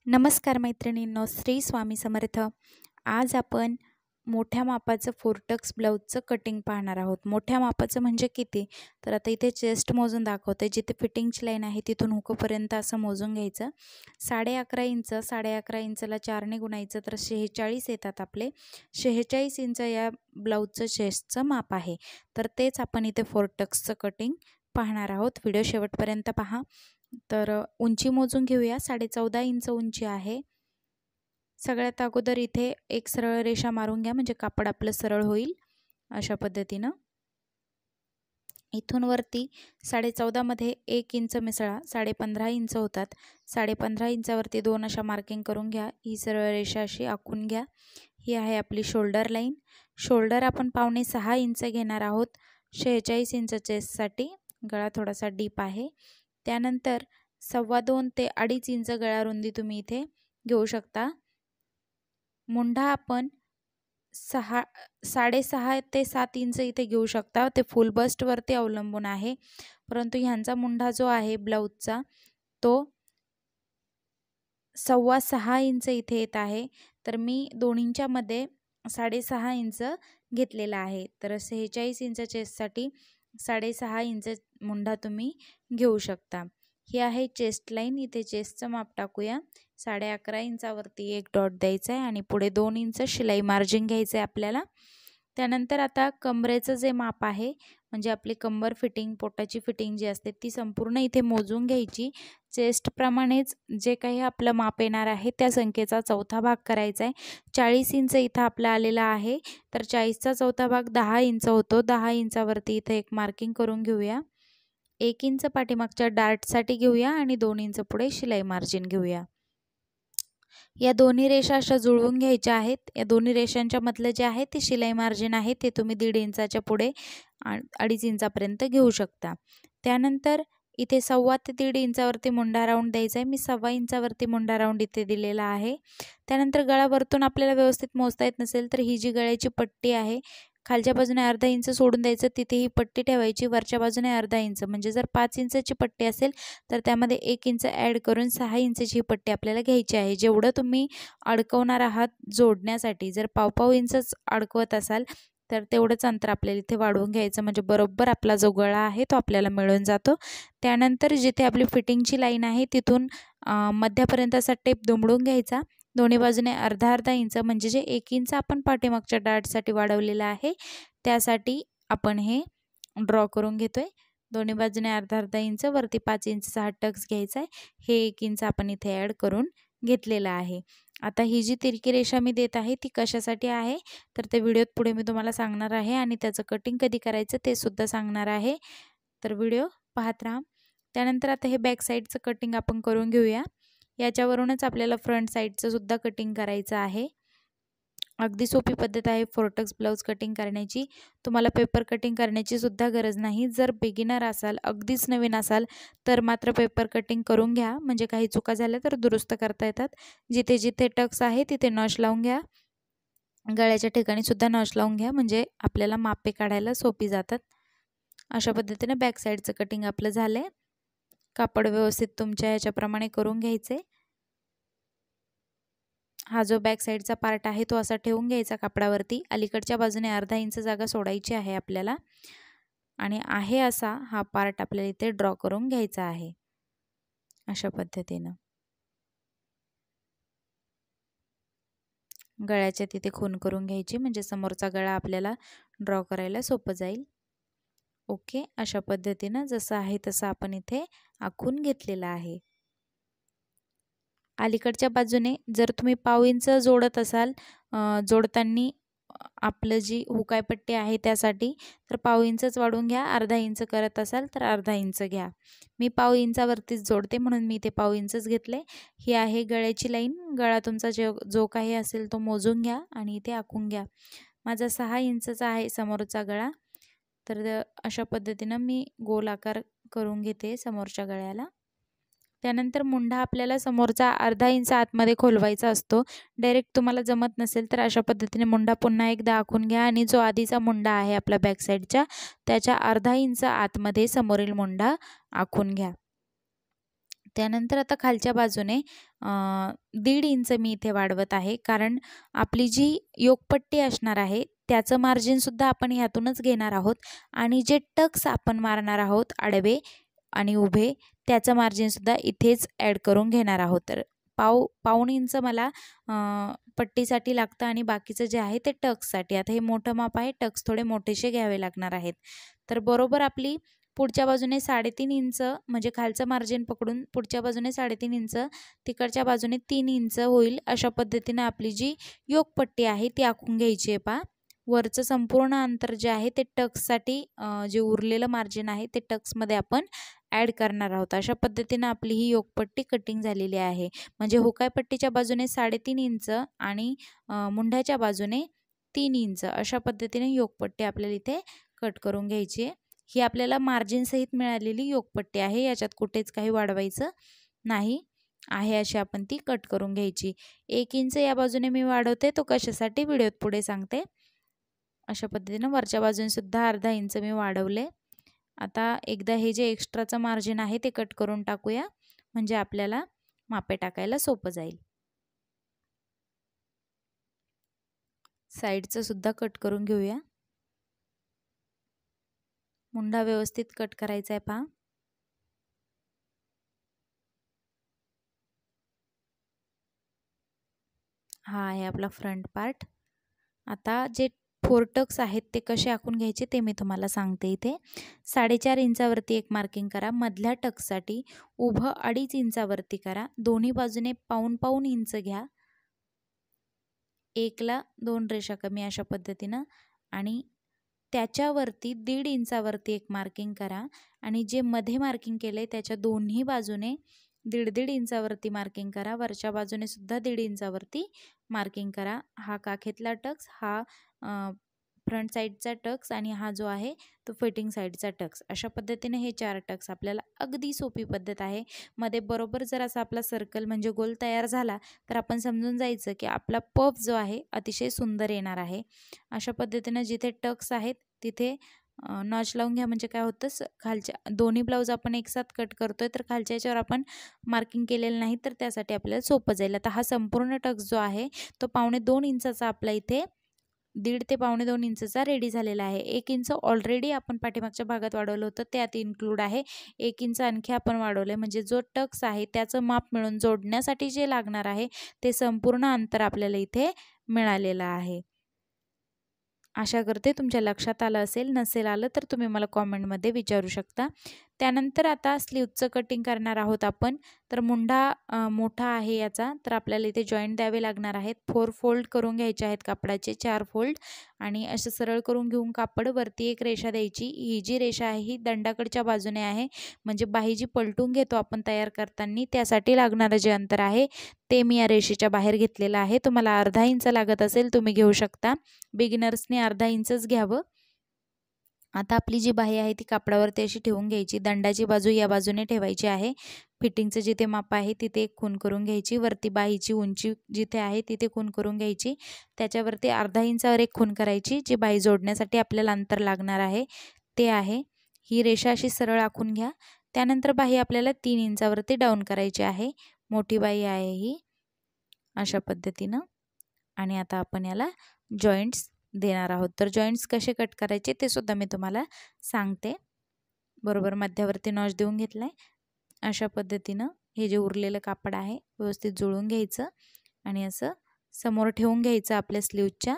नमस्कार मैत्रिणींनो, श्री स्वामी समर्थ। आज आपण मोठ्या मापाचं फोरटक्स ब्लाऊजचं कटिंग पाहणार आहोत। मोठ्या मापाचं म्हणजे किती? तर आता इथे चेस्ट मोजून दाखवते। जिथे फिटिंगची लाईन आहे तिथून हुकपर्यंत असं मोजून घ्यायचं। 11.5 इंच, 11.5 इंचला 4 ने गुणायचं तर 46 येतात आपले। 46 इंच या ब्लाऊजचं चेस्टचं माप आहे। तर तेच आपण इथे फोरटक्सचं कटिंग पाहणार आहोत। व्हिडिओ शेवटपर्यंत पहा। तर उंची मोजून घेऊया। 14.5 इंच उंची आहे। सगळ्यात अगोदर इथे एक सरळ रेषा मारून घ्या, म्हणजे कापड आपलं सरळ होईल। अशा पद्धतीनं इथून वरती 14.5 मध्ये 1 इंच मिसळा, 15.5 इंच होतात। 15.5 इंचावरती 2 अशा मार्किंग करून घ्या। ही सरळ रेषा अशी आखून घ्या। ही आहे आपली शोल्डर लाईन। शोल्डर आपण 5.5 इंच घेणार आहोत। 46 इंच चेस्टसाठी गळा थोडासा डीप आहे। त्यानंतर 2.25 ते 2.5 इंच गळा रुंदी तुम्ही इथे घेऊ शकता। मुंढा आपण 6.5 ते 7 इंच इथे घेऊ शकता। ते फुल बस्टवरती अवलंबून आहे, परंतु ह्यांचा मुंढा जो आहे ब्लाऊजचा तो 6.25 इंच इथे येत आहे। तर मी दोन्हींच्यामध्ये 6.5 इंच घेतलेला आहे। तर 46 इंच चेस्टसाठी 6.5 इंच मुंढा तुम्ही घेऊ शकता। ही आहे चेस्ट लाईन। इथे चेस्टचं माप टाकूया। 11.5 इंचावरती एक डॉट द्यायचा आहे आणि पुढे 2 इंच शिलाई मार्जिन घ्यायचं आहे आपल्याला। त्यानंतर आता कमरेचं जे माप आहे, म्हणजे आपली कंबर फिटिंग, पोटाची फिटिंग जी असते ती संपूर्ण इथे मोजून घ्यायची। चेस्टप्रमाणेच जे काही आपलं माप येणार आहे त्या संख्येचा चौथा भाग करायचा आहे। 40 इंच इथं आपला आलेला आहे, तर 40चा चौथा भाग 10 इंच होतो। 10 इंचावरती इथे एक मार्किंग करून घेऊया। 1 इंच पाठीमागच्या डार्टसाठी घेऊया आणि 2 इंच पुढे शिलाई मार्जिन घेऊया। या दोन्ही रेषा अशा जुळवून घ्यायच्या आहेत। या दोन्ही रेषांच्या मधलं जे आहे ते शिलाई मार्जिन आहे ते तुम्ही 1.5 इंचाच्या पुढे 2.5 इंचापर्यंत घेऊ शकता। त्यानंतर इथे 1.25 ते 1.5 इंचावरती मुंडा राऊंड द्यायचा आहे। मी 1.25 इंचावरती मुंडा राऊंड इथे दिलेला आहे। त्यानंतर गळा वरतून आपल्याला व्यवस्थित मोजता येत नसेल तर ही जी गळ्याची पट्टी आहे, खालच्या बाजूने अर्धा इंच सोडून द्यायचं, तिथे ही पट्टी ठेवायची। वरच्या बाजूने अर्धा इंच, म्हणजे जर 5 इंचाची पट्टी असेल तर त्यामध्ये 1 इंच ॲड करून 6 इंचची ही पट्टी आपल्याला घ्यायची आहे। जेवढं तुम्ही अडकवणार आहात जोडण्यासाठी, जर पाव इंचच अडकवत असाल तर तेवढंच अंतर आपल्याला इथे वाढवून घ्यायचं, म्हणजे बरोबर आपला जो गळा आहे तो आपल्याला मिळून जातो। त्यानंतर जिथे आपली फिटिंगची लाईन आहे तिथून मध्यापर्यंत असा टेप दुमडून घ्यायचा। दोन्ही बाजूने अर्धा इंच, म्हणजे जे 1 इंच आपण पाठीमागच्या डार्टसाठी वाढवलेलं आहे त्यासाठी आपण हे ड्रॉ करून घेतोय। दोन्ही बाजूने अर्धा इंच, वरती 5 इंचचा हा टक्स घ्यायचा आहे। हे 1 इंच आपण इथे ॲड करून घेतलेलं आहे। आता ही जी तिरकी रेषा मी देत आहे ती कशासाठी आहे तर ते व्हिडिओत पुढे मी तुम्हाला सांगणार आहे आणि त्याचं कटिंग कधी करायचं ते सुद्धा सांगणार आहे। तर व्हिडिओ पाहत राहा। त्यानंतर आता हे बॅक साईडचं कटिंग आपण करून घेऊया। याच्यावरूनच आपल्याला फ्रंट साईडचं सुद्धा कटिंग करायचं आहे। अगदी सोपी पद्धत आहे फोरटक्स ब्लाऊज कटिंग करण्याची। तुम्हाला पेपर कटिंग करण्याची सुद्धा गरज नाही। जर बिगिनर असाल, अगदीच नवीन असाल तर मात्र पेपर कटिंग करून घ्या, म्हणजे काही चुका झाल्या तर दुरुस्त करता येतात। जिथे जिथे टक्स आहे तिथे नॉच लावून घ्या। गळ्याच्या ठिकाणी सुद्धा नॉच लावून घ्या, म्हणजे आपल्याला मापे काढायला सोपी जातात। अशा पद्धतीने बॅक साईडचं कटिंग आपलं झालंय। कापड व्यवस्थित तुमच्या ह्याच्याप्रमाणे करून घ्यायचे। हा जो बॅक साईडचा पार्ट आहे तो असा ठेवून घ्यायचा कापडावरती। अलीकडच्या बाजूने अर्धा इंच जागा सोडायची आहे आपल्याला आणि आहे असा हा पार्ट आपल्याला इथे ड्रॉ करून घ्यायचा आहे। अशा पद्धतीनं गळ्याच्या तिथे खून करून घ्यायची, म्हणजे समोरचा गळा आपल्याला ड्रॉ करायला सोपं जाईल। ओके, अशा पद्धतीनं जसं आहे तसं आपण इथे आखून घेतलेलं आहे। अलीकडच्या बाजूने जर तुम्ही पाव इंच जोडत असाल, जोडताना आपलं जी हुकायपट्टी आहे त्यासाठी, तर पाव इंचच वाढवून घ्या। अर्धा इंच करत असाल तर अर्धा इंच घ्या। मी पाव इंचावरतीच जोडते म्हणून मी इथे पाव इंचच घेतले। ही आहे गळ्याची लाईन। गळा तुमचा जो काही असेल तो मोजून घ्या आणि इथे आखून घ्या। माझा 6 इंचचा आहे समोरचा गळा। तर अशा पद्धतीनं मी गोल आकार करून घेते समोरच्या गळ्याला। त्यानंतर मुंढा आपल्याला समोरचा अर्धा इंच आतमध्ये खोलवायचा असतो। डायरेक्ट तुम्हाला जमत नसेल तर अशा पद्धतीने मुंढा पुन्हा एकदा आखून घ्या आणि जो आधीचा मुंढा आहे आपला बॅक साईडच्या त्याच्या अर्धा इंच आतमध्ये समोरील मुंढा आखून घ्या। त्यानंतर आता खालच्या बाजूने 1.5 इंच मी इथे वाढवत आहे, कारण आपली जी योकपट्टी असणार आहे त्याचं मार्जिनसुद्धा आपण ह्यातूनच घेणार आहोत आणि जे टक्स आपण मारणार आहोत आडवे आणि उभे त्याचं मार्जिनसुद्धा इथेच ॲड करून घेणार आहोत. तर पाऊण इंच मला पट्टीसाठी लागतं आणि बाकीचं जे आहे ते टक्ससाठी. आता हे मोठं माप आहे, टक्स थोडे मोठेसे घ्यावे लागणार आहेत. तर बरोबर आपली पुढच्या बाजूने 3.5 इंच म्हणजे खालचं मार्जिन पकडून पुढच्या बाजूने 3.5 इंच, तिकडच्या बाजूने 3 इंच होईल अशा पद्धतीने आपली जी योकपट्टी आहे ती आखून घ्यायची आहे. पहा वरचं संपूर्ण अंतर जे आहे ते टक्ससाठी जे उरलेलं मार्जिन आहे ते टक्समध्ये आपण ॲड करणार आहोत. अशा पद्धतीने आपली ही योकपट्टी कटिंग झालेली आहे. म्हणजे हुकाय पट्टीच्या बाजूने 3.5 इंच आणि मुंढ्याच्या बाजूने 3 इंच अशा पद्धतीने योकपट्टी आपल्याला इथे कट करून घ्यायची आहे. ही आपल्याला मार्जिन सहित मिळालेली योकपट्टी आहे, याच्यात कुठेच काही वाढवायचं नाही आहे, अशी आपण ती कट करून घ्यायची. 1 इंच या बाजूने मी वाढवते, तो कशासाठी व्हिडिओत पुढे सांगते. अशा पद्धतीने वरच्या बाजूने सुद्धा अर्धा इंच मी वाढवले. आता एकदा हे जे एक्स्ट्राचं मार्जिन आहे ते कट करून टाकूया, म्हणजे आपल्याला मापे टाकायला सोपं जाईल. साईडचं सुद्धा कट करून घेऊया. मुंढा व्यवस्थित कट करायचा आहे. पहा हा आहे आपला फ्रंट पार्ट. आता जे 4 टक्स आहेत ते कसे आखून घ्यायचे ते मी तुम्हाला सांगते. इथे 4.5 इंचावरती एक मार्किंग करा. मधल्या टक्ससाठी उभं 2.5 इंचावरती करा. दोन्ही बाजूने पाऊण इंच घ्या. 1 ला 2 रेषा कमी अशा पद्धतीनं आणि त्याच्यावरती 1.5 इंचावरती एक मार्किंग करा आणि जे मध्ये मार्किंग केलंय त्याच्या दोन्ही बाजूने 1.5 इंचावरती मार्किंग करा. वरच्या बाजूने सुद्धा 1.5 इंचावरती मार्किंग करा. हा काखेतला टक्स, हा फ्रंट साईडचा टक्स आणि हा जो आहे तो फिटिंग साईडचा टक्स. अशा पद्धतीने हे 4 टक्स आपल्याला अगदी सोपी पद्धत आहे. मध्ये बरोबर जर असा आपला सर्कल म्हणजे गोल तयार झाला तर आपण समजून जायचं की आपला पफ जो आहे अतिशय सुंदर येणार आहे. अशा पद्धतीने जिथे टक्स आहेत तिथे नॉच लावून घ्या. म्हणजे काय होतं, खालच्या दोन्ही ब्लाऊज आपण एकसाथ कट करतोय तर खालच्या याच्यावर आपण मार्किंग केलेलं नाही, तर त्यासाठी आपल्याला सोपं जाईल. आता हा संपूर्ण टक्स जो आहे तो 1.25 इंचाचा आपला इथे 1.5 ते 1.25 इंचचा रेडी झालेला आहे. 1 इंच ऑलरेडी आपण पाठीमागच्या भागात वाढवलं होतं, त्यात इन्क्लूड आहे. 1 इंच आणखी आपण वाढवले, म्हणजे जो टक्स आहे त्याचं माप मिळून जोडण्यासाठी जे लागणार आहे ते संपूर्ण अंतर आपल्याला इथे मिळालेलं आहे. आशा करते तुमच्या लक्षात आलं असेल. नसेल आलं तर तुम्ही मला कॉमेंटमध्ये विचारू शकता. त्यानंतर आता स्लीवचं कटिंग करणार आहोत आपण. तर मुंढा मोठा आहे याचा, तर आपल्याला इथे जॉईंट द्यावे लागणार आहेत. 4 फोल्ड करून घ्यायचे आहेत कापडाचे, 4 फोल्ड आणि असं सरळ करून घेऊन कापड वरती एक रेषा द्यायची. ही जी रेषा आहे ही दंडाकडच्या बाजूने आहे, म्हणजे बाही जी पलटून घेतो आपण तयार करताना त्यासाठी लागणारं जे अंतर आहे ते मी या रेषेच्या बाहेर घेतलेलं आहे. तुम्हाला अर्धा इंच लागत असेल तुम्ही घेऊ शकता. बिगिनर्सने अर्धा इंचच घ्यावं. आता आपली जी बाही आहे ती कापडावरती अशी ठेवून घ्यायची. दंडाची बाजू या बाजूने ठेवायची आहे. फिटिंगचं जिथे माप आहे तिथे एक खूण करून घ्यायची. वरती बाहीची उंची जिथे आहे तिथे खूण करून घ्यायची. त्याच्यावरती अर्धा इंचावर एक खूण करायची. जी बाही जोडण्यासाठी आपल्याला अंतर लागणार आहे ते आहे. ही रेषा अशी सरळ आखून घ्या. त्यानंतर बाही आपल्याला 3 इंचावरती डाऊन करायची आहे. मोठी बाही आहे ही अशा पद्धतीनं. आणि आता आपण याला जॉईंट्स देणार आहोत. तर जॉईंट्स कसे कट करायचे ते सुद्धा मी तुम्हाला सांगते. बरोबर मध्यावरती नॉच देऊन घेतलाय. अशा पद्धतीनं हे जे उरलेलं कापड आहे व्यवस्थित जुळून घ्यायचं आणि असं समोर ठेवून घ्यायचं आपल्या स्लीवच्या.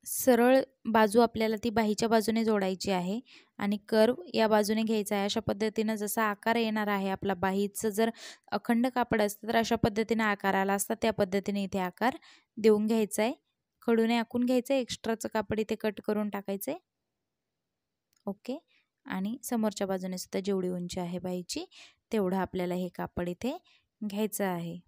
सरळ बाजू आपल्याला ती बाहीच्या बाजूने जोडायची आहे आणि कर्व या बाजूने घ्यायचा आहे. अशा पद्धतीनं जसा आकार येणार आहे आपला बाहीचं, जर अखंड कापड असतं तर अशा पद्धतीने आकार आला असता, त्या पद्धतीने इथे आकार देऊन घ्यायचा आहे. खडूने आखून घ्यायचं आहे. एक्स्ट्राचं कापड इथे कट करून टाकायचं आहे. ओके. आणि समोरच्या बाजूने सुद्धा जेवढी उंची आहे बाहीची तेवढं आपल्याला हे कापड इथे घ्यायचं आहे.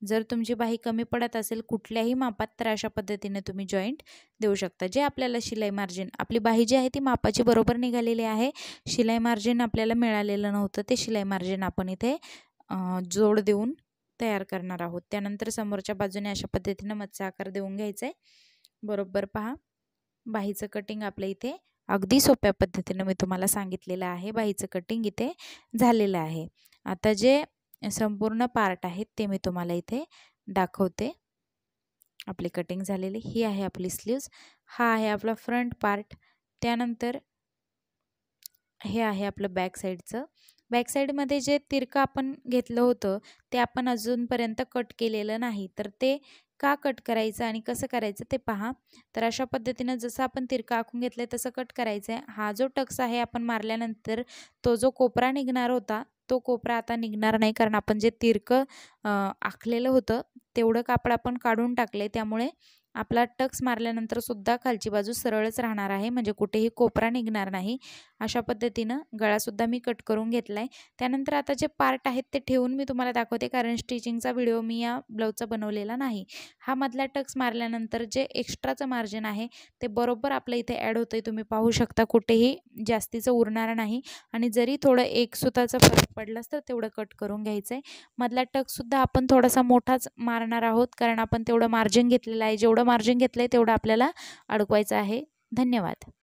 जर तुमची बाही कमी पडत असेल कुठल्याही मापात तर अशा पद्धतीने तुम्ही जॉईंट देऊ शकता. जे आपल्याला शिलाई मार्जिन, आपली बाही जी आहे ती मापाची बरोबर निघालेली आहे. शिलाई मार्जिन आपल्याला मिळालेलं नव्हतं, ते शिलाई मार्जिन आपण इथे जोड देऊन तयार करणार आहोत. त्यानंतर समोरच्या बाजूने अशा पद्धतीनं मत्स्य आकार देऊन घ्यायचा आहे. बरोबर पहा, बाहीचं कटिंग आपल्या इथे अगदी सोप्या पद्धतीनं मी तुम्हाला सांगितलेलं आहे. बाहीचं कटिंग इथे झालेलं आहे. आता जे संपूर्ण पार्ट आहेत ते मी तुम्हाला इथे दाखवते. आपली कटिंग झालेली ही आहे आपली स्लीव्स. हा आहे आपला फ्रंट पार्ट. त्यानंतर हे आहे आपलं बॅक साईडचं. बॅक साईडमध्ये जे तिरकं आपण घेतलं होतं ते आपण अजूनपर्यंत कट केलेलं नाही. तर ते का कट करायचं आणि कसं करायचं ते पहा. तर अशा पद्धतीनं जसं आपण तिरकं आखून घेतलं आहे तसं कट करायचं आहे. हा जो टक्स आहे आपण मारल्यानंतर तो जो कोपरा निघणार होता तो कोपरा आता निघणार नाही, कारण आपण जे तिरकं आखलेलं होतं तेवढं कापड आपण काढून टाकले. त्यामुळे आपला टक्स मारल्यानंतर सुद्धा खालची बाजू सरळच राहणार आहे, म्हणजे कुठेही कोपरा निघणार नाही. अशा पद्धतीनं गळासुद्धा मी कट करून घेतला आहे. त्यानंतर आता जे पार्ट आहेत ते ठेवून मी तुम्हाला दाखवते, कारण स्टिचिंगचा व्हिडिओ मी या ब्लाऊजचा बनवलेला नाही. हा मधला टक्स मारल्यानंतर जे एक्स्ट्राचं मार्जिन आहे ते बरोबर आपलं इथे ॲड होतं आहे. तुम्ही पाहू शकता कुठेही जास्तीचं उरणार नाही आणि जरी थोडं एक सुताचा फरक पडलाच तर तेवढं कट करून घ्यायचं आहे. मधला टक्ससुद्धा आपण थोडासा मोठाच मारणार आहोत, कारण आपण तेवढं मार्जिन घेतलेलं आहे. जेवढं मार्जिन घेतलं आहे तेवढं आपल्याला अडकवायचं आहे. धन्यवाद.